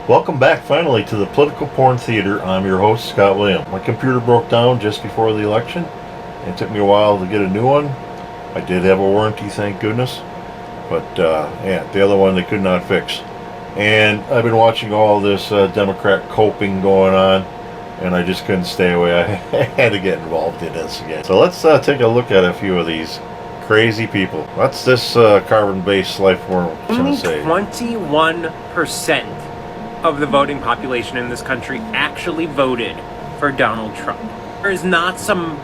Welcome back finally to the Political Porn Theater. I'm your host, Scott William. My computer broke down just before the election. It took me a while to get a new one. I did have a warranty, thank goodness. But yeah, the other one they could not fix. And I've been watching all this Democrat coping going on, and I just couldn't stay away. I had to get involved in this again. So let's take a look at a few of these crazy people. What's this carbon-based life form going to say? 21% of the voting population in this country actually voted for Donald Trump. There is not some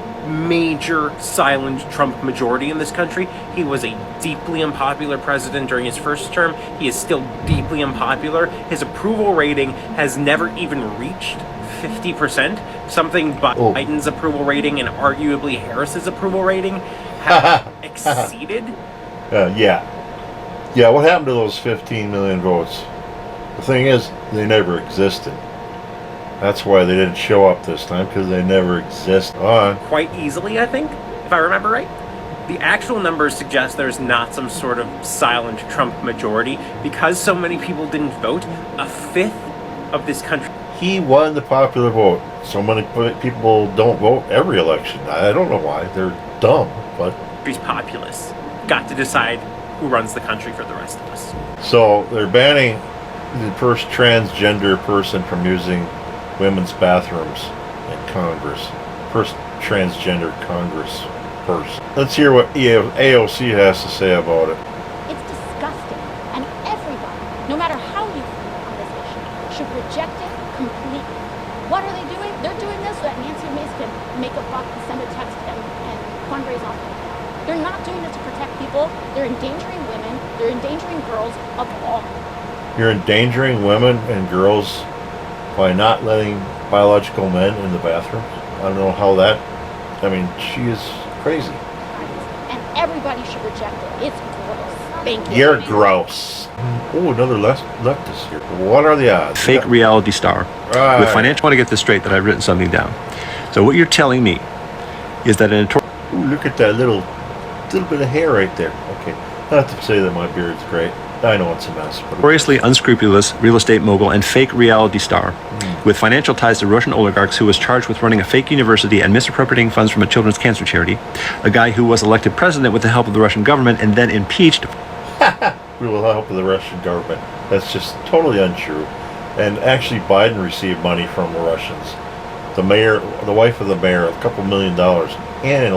major silent Trump majority in this country. He was a deeply unpopular president during his first term. He is still deeply unpopular. His approval rating has never even reached 50%, something Biden's approval rating and arguably Harris's approval rating have exceeded. Yeah, what happened to those 15 million votes? The thing is, they never existed. That's why they didn't show up this time, because they never exist. Quite easily, I think, if I remember right. The actual numbers suggest there's not some sort of silent Trump majority. Because so many people didn't vote, a fifth of this country... He won the popular vote. So many people don't vote every election. I don't know why. They're dumb, but... He's populace. Got to decide who runs the country for the rest of us. So they're banning the first transgender person from using women's bathrooms in Congress. First transgender Congress person. Let's hear what AOC has to say about it. It's disgusting, and everybody, no matter how you feel on this issue, should reject it completely. What are they doing? They're doing this so that Nancy Mace can make a buck and send a text and fundraise on it. They're not doing it to protect people. They're endangering women. They're endangering girls of all. You're endangering women and girls by not letting biological men in the bathroom. I don't know how that... I mean, she is crazy. And everybody should reject it. It's gross. Thank you. You're gross. Oh, another leftist here. What are the odds? Fake reality star. Right. With financial... I want to get this straight that I've written something down. So what you're telling me is that an... Ooh, look at that little bit of hair right there. Okay. Not to say that my beard's great. I know it's a mess. Notoriously unscrupulous real estate mogul and fake reality star with financial ties to Russian oligarchs, who was charged with running a fake university and misappropriating funds from a children's cancer charity. A guy who was elected president with the help of the Russian government and then impeached. With the help of the Russian government. That's just totally untrue. And actually, Biden received money from the Russians. The mayor, the wife of the mayor, $2 million, and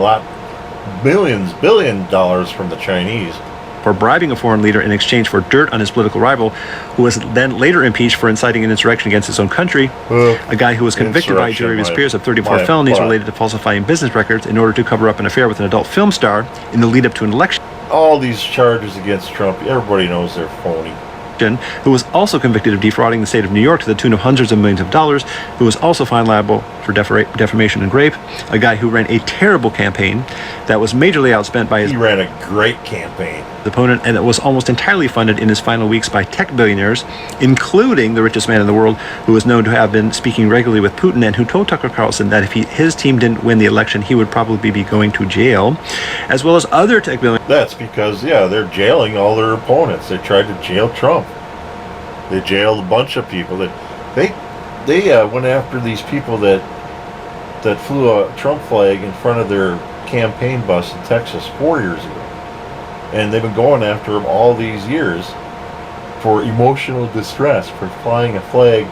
billion dollars from the Chinese. For bribing a foreign leader in exchange for dirt on his political rival, who was then later impeached for inciting an insurrection against his own country. A guy who was convicted by a jury of his peers of 34 felonies related to falsifying business records in order to cover up an affair with an adult film star in the lead up to an election. All these charges against Trump, everybody knows they're phony. who was also convicted of defrauding the state of New York to the tune of hundreds of millions of dollars, who was also found liable for defamation and rape, a guy who ran a terrible campaign that was majorly outspent by his... He ran a great campaign. ...opponent, and that was almost entirely funded in his final weeks by tech billionaires, including the richest man in the world, who was known to have been speaking regularly with Putin and who told Tucker Carlson that if his team didn't win the election, he would probably be going to jail, as well as other tech billionaires. That's because, they're jailing all their opponents. They tried to jail Trump. They jailed a bunch of people. They went after these people that flew a Trump flag in front of their campaign bus in Texas 4 years ago. And they've been going after him all these years for emotional distress, for flying a flag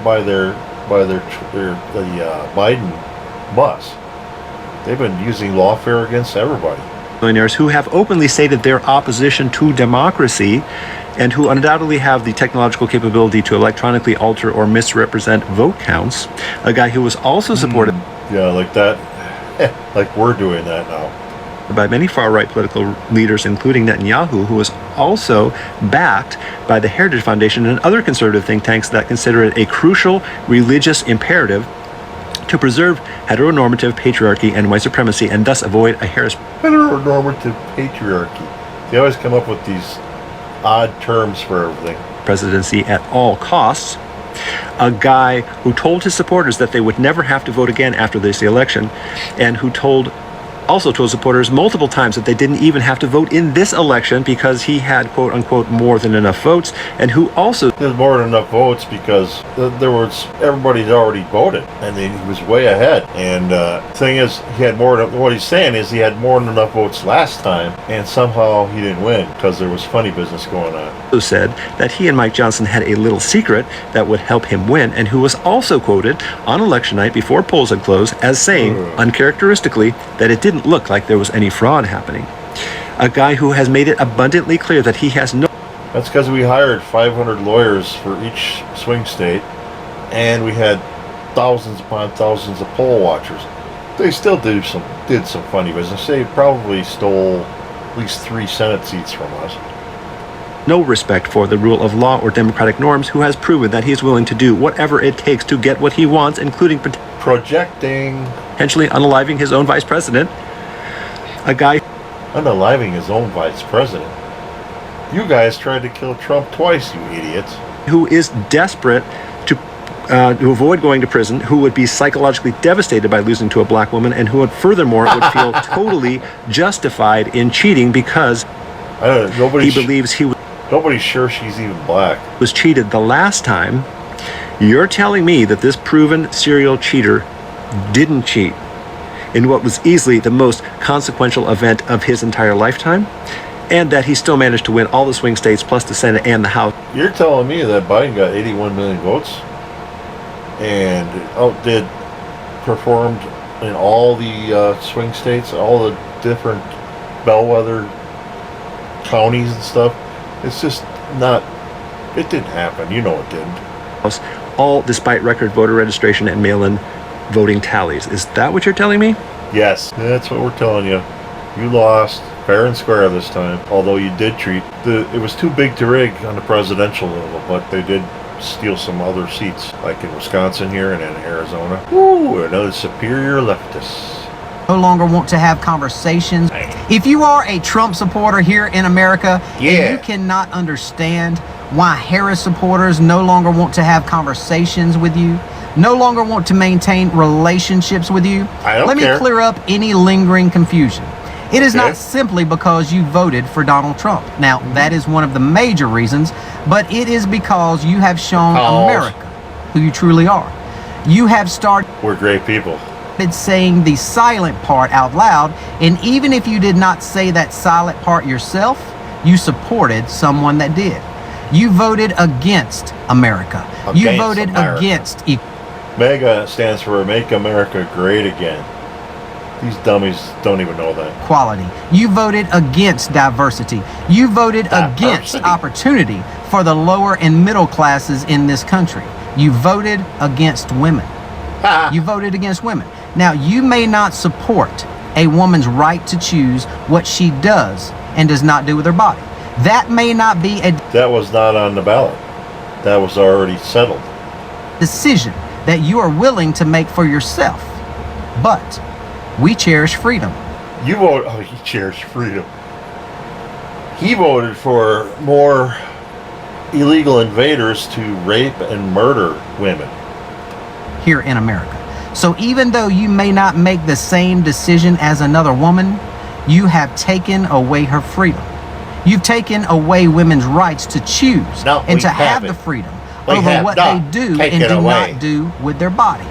by the Biden bus. They've been using lawfare against everybody. Millionaires who have openly stated their opposition to democracy and who undoubtedly have the technological capability to electronically alter or misrepresent vote counts. A guy who was also supported... Yeah, like that. Like we're doing that now. ...by many far-right political leaders, including Netanyahu, who was also backed by the Heritage Foundation and other conservative think tanks that consider it a crucial religious imperative to preserve heteronormative patriarchy and white supremacy and thus avoid a heteronormative patriarchy. They always come up with these odd terms for everything. Presidency at all costs. A guy who told his supporters that they would never have to vote again after this election, and who also told supporters multiple times that they didn't even have to vote in this election because he had, quote unquote, more than enough votes, and who also... There's more than enough votes because everybody's already voted, and he was way ahead. And thing is, what he's saying is he had more than enough votes last time, and somehow he didn't win because there was funny business going on. Who said that he and Mike Johnson had a little secret that would help him win, and who was also quoted on election night before polls had closed as saying, uncharacteristically, that it didn't look like there was any fraud happening. A guy who has made it abundantly clear that he has no... That's because we hired 500 lawyers for each swing state, and we had thousands upon thousands of poll watchers. They still did some funny business. They probably stole at least 3 Senate seats from us. No respect for the rule of law or democratic norms, who has proven that he is willing to do whatever it takes to get what he wants, including projecting, potentially unaliving his own vice president. A guy unaliving his own vice president. You guys tried to kill Trump twice, you idiots. Who is desperate to avoid going to prison, who would be psychologically devastated by losing to a black woman, and who would furthermore would feel totally justified in cheating because he believes he was... Nobody's sure she's even black. ...was cheated the last time. You're telling me that this proven serial cheater didn't cheat in what was easily the most consequential event of his entire lifetime, and that he still managed to win all the swing states plus the Senate and the House. You're telling me that Biden got 81 million votes and performed in all the swing states, all the different bellwether counties and stuff? It's just not... It didn't happen. You know it didn't. All despite record voter registration and mail-in voting tallies. Is that what you're telling me? Yes, that's what we're telling you. You lost fair and square this time, although you did treat... It was too big to rig on the presidential level, but they did steal some other seats, like in Wisconsin here and in Arizona. Ooh, another superior leftist. No longer want to have conversations. If you are a Trump supporter here in America, and you cannot understand why Harris supporters no longer want to have conversations with you, no longer want to maintain relationships with you, let me clear up any lingering confusion. It is not simply because you voted for Donald Trump. Now, that is one of the major reasons, but it is because you have shown America who you truly are. You have started... We're great people. ...saying the silent part out loud, and even if you did not say that silent part yourself, you supported someone that did. You voted against America. You voted against... MEGA stands for Make America Great Again. These dummies don't even know that. Equality. You voted against diversity. You voted against opportunity for the lower and middle classes in this country. You voted against women. You voted against women. Now, you may not support a woman's right to choose what she does and does not do with her body. That may not be a That was not on the ballot. That was already settled. decision that you are willing to make for yourself. But we cherish freedom. You vote. Oh, he cherished freedom. He voted for more illegal invaders to rape and murder women. Here in America. So even though you may not make the same decision as another woman, you have taken away her freedom. You've taken away women's rights to choose No, and we to have the haven't. freedom We over have what they not do taken and do away. not do with their body.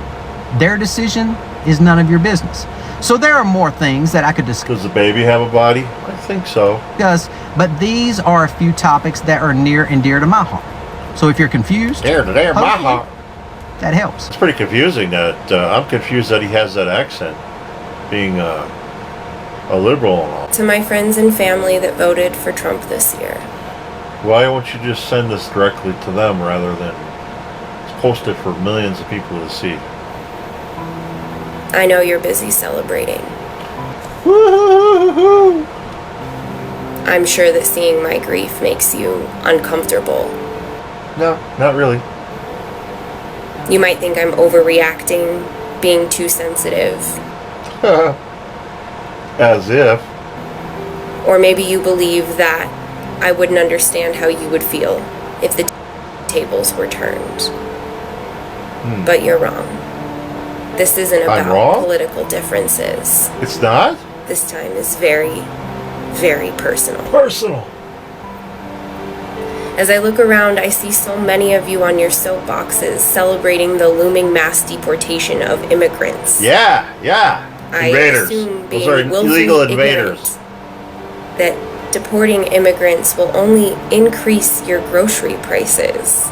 Their decision is none of your business. So there are more things that I could Does the baby have a body? I think so. discuss, but these are a few topics that are near and dear to my heart. So if you're confused, There, my hopefully heart. that helps. It's pretty confusing that I'm confused that he has that accent, being a liberal and all. To my friends and family that voted for Trump this year, Why won't you just send this directly to them rather than post it for millions of people to see? I know you're busy celebrating. Woo-hoo-hoo-hoo. I'm sure that seeing my grief makes you uncomfortable. No, not really. You might think I'm overreacting, being too sensitive, As if. or maybe you believe that I wouldn't understand how you would feel if the tables were turned. But you're wrong. This isn't I'm about wrong? political differences. It's not? This time is very, very personal. Personal. As I look around, I see so many of you on your soapboxes celebrating the looming mass deportation of immigrants. Yeah. I Invaders. assume Those being are willfully illegal ignorant invaders. that deporting immigrants will only increase your grocery prices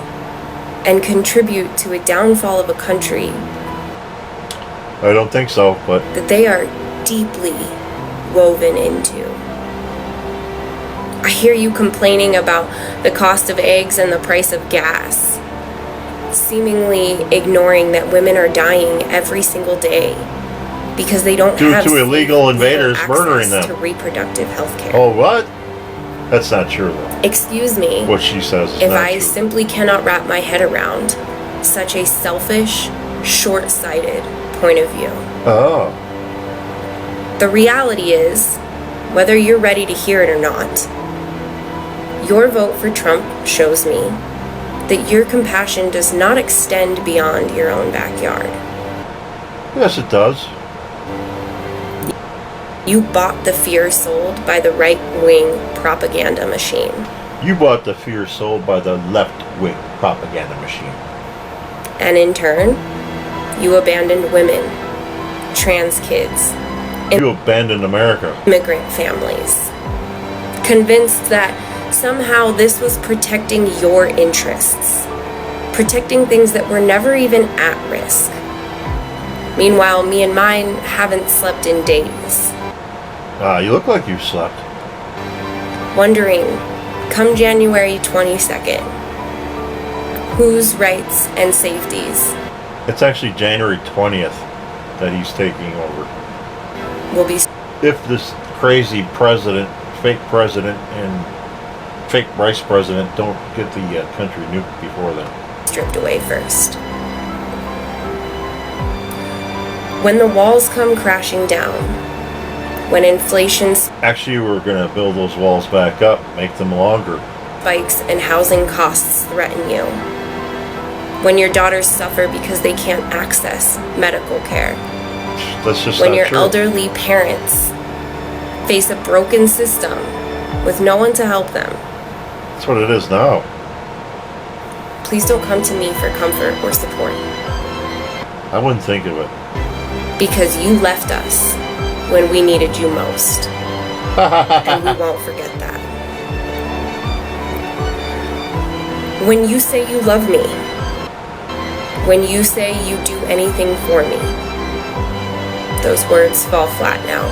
and contribute to a downfall of a country I don't think so, but that they are deeply woven into. I hear you complaining about the cost of eggs and the price of gas, seemingly ignoring that women are dying every single day because they don't Due have to illegal safe, invaders legal murdering access them. to reproductive health care. oh, what? That's not true, though. Excuse me. What she says is If not I true. simply cannot wrap my head around such a selfish, short-sighted point of view. Oh. The reality is, whether you're ready to hear it or not, your vote for Trump shows me that your compassion does not extend beyond your own backyard. Yes, it does. You bought the fear sold by the right-wing propaganda machine. You bought the fear sold by the left-wing propaganda machine. And in turn, you abandoned women, trans kids, You abandoned America. immigrant families, convinced that somehow this was protecting your interests, protecting things that were never even at risk. Meanwhile, me and mine haven't slept in days, You look like you slept. wondering, come January 22nd, whose rights and safeties It's actually January 20th that he's taking over. will be If this crazy president, fake president, and fake vice president don't get the country nuked before then. stripped away first. When the walls come crashing down, when inflation Actually, we're going to build those walls back up, make them longer. spikes and housing costs threaten you, when your daughters suffer because they can't access medical care, That's just when not your true. elderly parents face a broken system with no one to help them, That's what it is now. please don't come to me for comfort or support, I wouldn't think of it. because you left us when we needed you most, and we won't forget that. When you say you love me, when you say you do anything for me, those words fall flat now.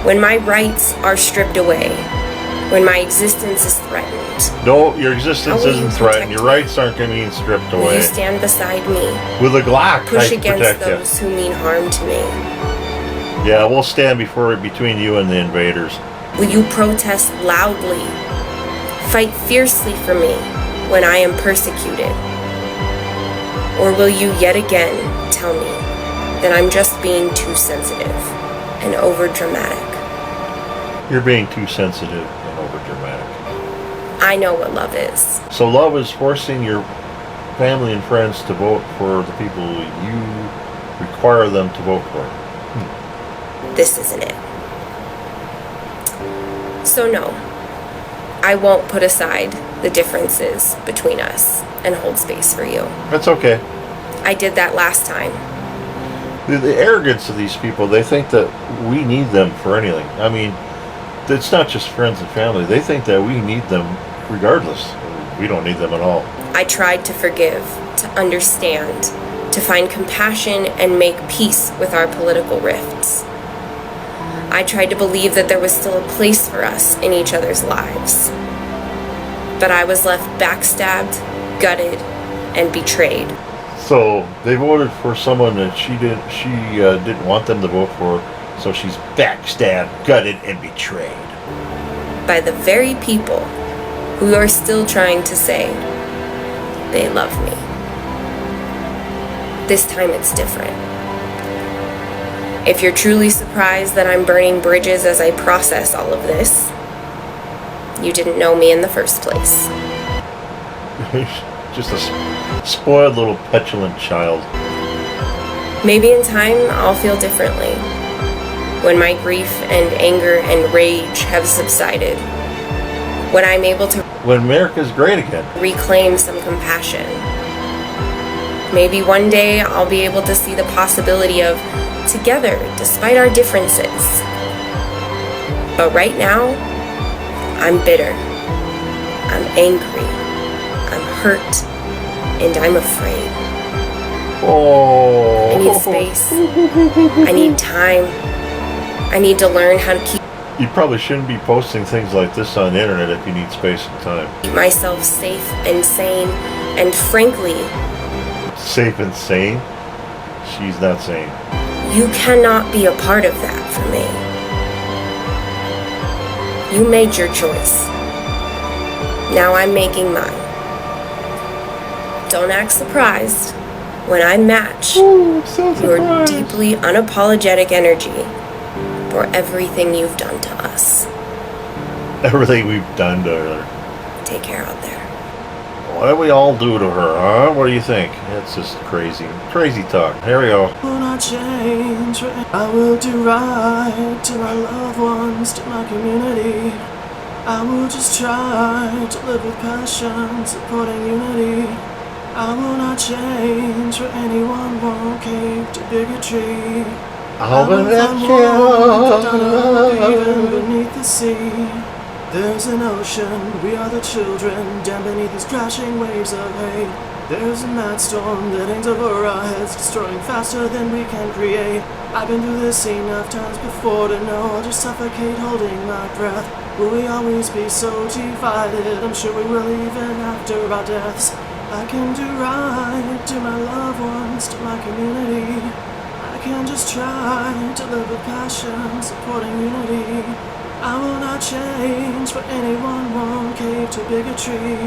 When my rights are stripped away, when my existence is threatened, No, your existence How will you isn't threatened. protect Your me? rights aren't going to be stripped will away. you stand beside me, With a Glock, push I against protect those who mean harm to me? you. Yeah, we'll stand between you and the invaders. Will you protest loudly, fight fiercely for me when I am persecuted? Or will you yet again tell me that I'm just being too sensitive and overdramatic? You're being too sensitive and overdramatic. I know what love is. So love is forcing your family and friends to vote for the people you require them to vote for. This isn't it. So no, I won't put aside the differences between us and hold space for you. That's okay. I did that last time. The arrogance of these people, they think that we need them for anything. I mean, it's not just friends and family. They think that we need them regardless. We don't need them at all. I tried to forgive, to understand, to find compassion and make peace with our political rifts. I tried to believe that there was still a place for us in each other's lives. But I was left backstabbed, gutted, and betrayed. So they voted for someone that she didn't want them to vote for, so she's backstabbed, gutted, and betrayed. By the very people who are still trying to say they love me. This time it's different. If you're truly surprised that I'm burning bridges as I process all of this, you didn't know me in the first place. Just a spoiled little petulant child. Maybe in time I'll feel differently. When my grief and anger and rage have subsided. When I'm able to When America's great again. reclaim some compassion. Maybe one day I'll be able to see the possibility of together despite our differences. But right now, I'm bitter. I'm angry. I'm hurt. And I'm afraid. Oh. I need space. I need time. I need to learn how to keep You probably shouldn't be posting things like this on the internet if you need space and time. myself safe and sane, and frankly, Safe and sane? She's not sane. you cannot be a part of that for me. You made your choice. Now I'm making mine. Don't act surprised when I match Ooh, I'm so your surprised. deeply unapologetic energy for everything you've done to us. Everything we've done to her. Take care out there. What did we all do to her, huh? What do you think? It's just crazy. Crazy talk. Here we go. Will not change. I will do right to my loved ones, to my community. I will just try to live with passion, supporting unity. I will not change for anyone, won't cave to bigotry. I'll be Even beneath the sea, there's an ocean, we are the children, down beneath these crashing waves of hate. There's a mad storm that hangs over our heads, destroying faster than we can create. I've been through this enough times before to know I'll just suffocate holding my breath. Will we always be so divided? I'm sure we will even after our deaths. I can do right to my loved ones, to my community. I can just try to live with passion, supporting unity. I will not change for anyone, won't cave to bigotry.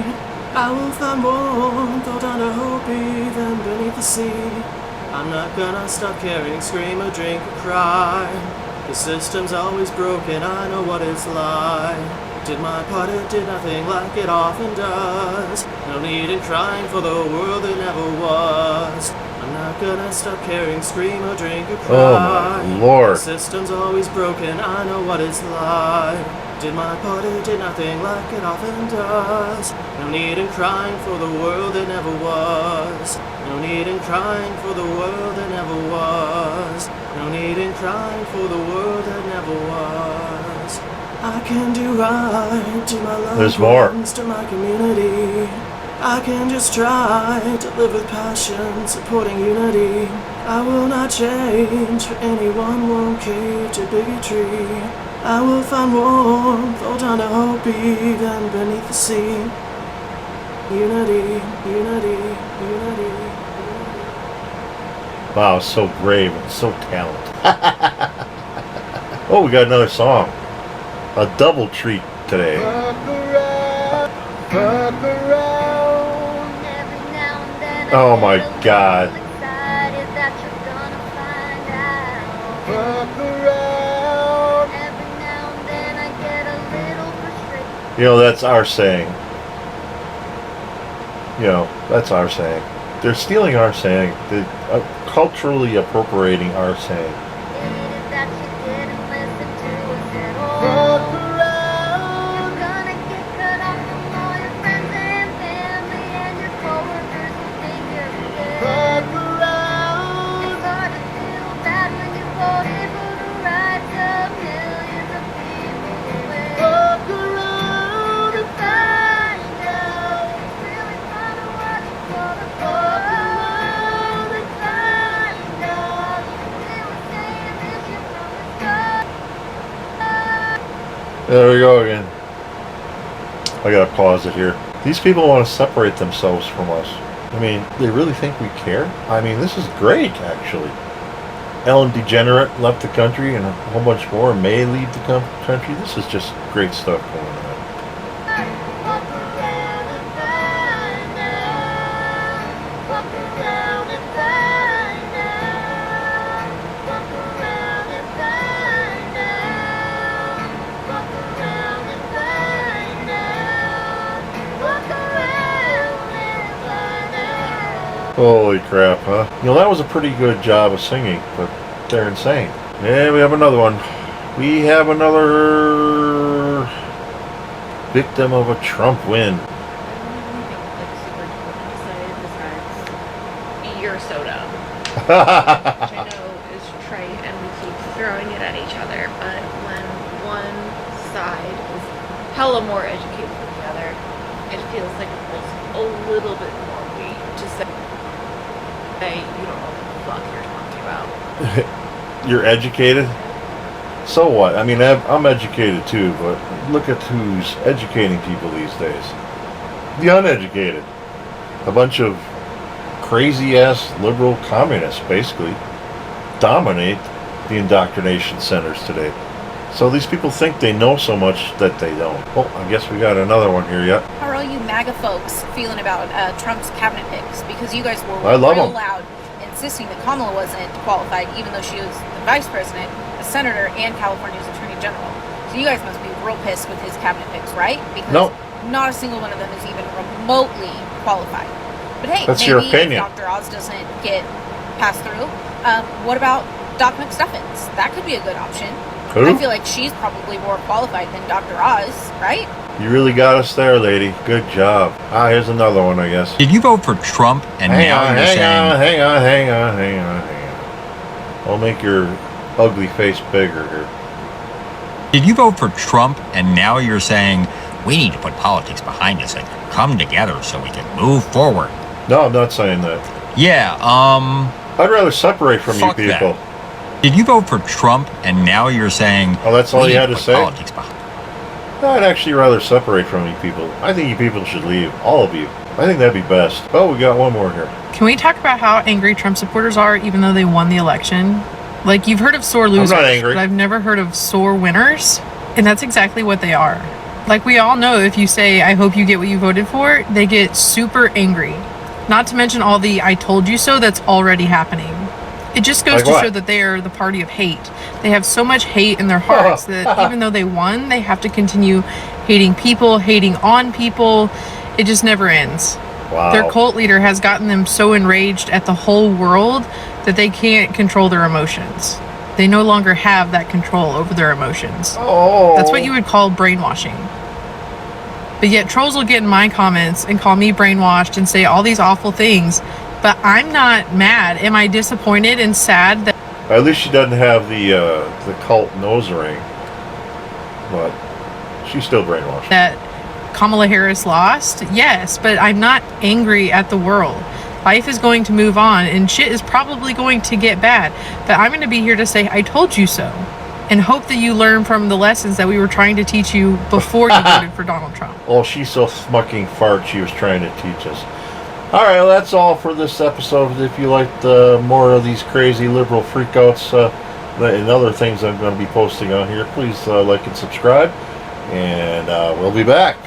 I will find warmth, hold on to hope even beneath the sea. I'm not gonna stop caring, scream or drink or cry. The system's always broken, I know what it's like. Did my part, it did nothing like it often does. No need in crying for the world that never was. I'm not gonna stop caring, scream or drink or cry. Oh my Lord. The system's always broken, I know what it's like. Did my part, it did nothing like it often does. No need in crying for the world that never was. No need in crying for the world that never was. No need in crying for the world that never was. I can do right to my There's loved more. ones, to my community. I can just try to live with passion, supporting unity. I will not change for anyone, won't cave to bigotry. I will find warmth, hold on to hope even beneath the sea. Unity, unity, unity. Wow, so brave and so talented. Oh, we got another song. a double treat today. Oh my God. You know, that's our saying. You know, that's our saying. They're stealing our saying. They're culturally appropriating our saying. There we go again. I gotta pause it here. These people want to separate themselves from us. I mean, they really think we care? I mean, this is great, actually. Ellen DeGenerate left the country, and a whole bunch more may leave the country. This is just great stuff going on. Holy crap, huh? You know, that was a pretty good job of singing, but they're insane. Yeah, we have another one. We have another victim of a Trump win. Your soda. Which I know is trite and we keep throwing it at each other, but when one side is hella more educated than the other, it feels like it pulls a little bit more weight to say you don't know what the fuck you're talking about. You're educated? So what? I mean, I'm educated too, but look at who's educating people these days. The uneducated. A bunch of crazy-ass liberal communists, basically, dominate the indoctrination centers today. So these people think they know so much that they don't. Oh, I guess we got another one here yet. How are all you MAGA folks feeling about Trump's cabinet picks? Because you guys were real loud insisting that Kamala wasn't qualified, even though she was the vice president, a senator, and California's attorney general. So you guys must be real pissed with his cabinet picks, right? Because not a single one of them is even remotely qualified. But hey, that's maybe your opinion. If Dr. Oz doesn't get passed through, what about Doc McStuffins? That could be a good option. Who? I feel like she's probably more qualified than Dr. Oz, right? You really got us there, lady. Good job. Here's another one, I guess. Did you vote for Trump and now you're saying... Hang on. I'll make your ugly face bigger here. Did you vote for Trump and now you're saying we need to put politics behind us and come together so we can move forward? No, I'm not saying that. Yeah, I'd rather separate from you people. That. Did you vote for Trump and now you're saying... Oh, that's all you had to say? Politics behind. I'd actually rather separate from you people. I think you people should leave. All of you. I think that'd be best. Oh, we got one more here. Can we talk about how angry Trump supporters are even though they won the election? Like, you've heard of sore losers, I'm not angry. But I've never heard of sore winners. And that's exactly what they are. Like, we all know if you say, I hope you get what you voted for, they get super angry. Not to mention all the I told you so that's already happening. It just goes to show that they are the party of hate. They have so much hate in their hearts that even though they won, they have to continue hating people, hating on people. It just never ends. Wow. Their cult leader has gotten them so enraged at the whole world that they can't control their emotions. They no longer have that control over their emotions. Oh. That's what you would call brainwashing. But yet trolls will get in my comments and call me brainwashed and say all these awful things. But I'm not mad. Am I disappointed and sad that... At least she doesn't have the cult nose ring. But she's still brainwashed. That Kamala Harris lost? Yes, but I'm not angry at the world. Life is going to move on, and shit is probably going to get bad. But I'm going to be here to say, I told you so. And hope that you learn from the lessons that we were trying to teach you before you voted for Donald Trump. Oh, she's so smucking fart she was trying to teach us. All right, well, that's all for this episode. If you liked more of these crazy liberal freakouts, and other things I'm going to be posting on here. Please like and subscribe, and we'll be back.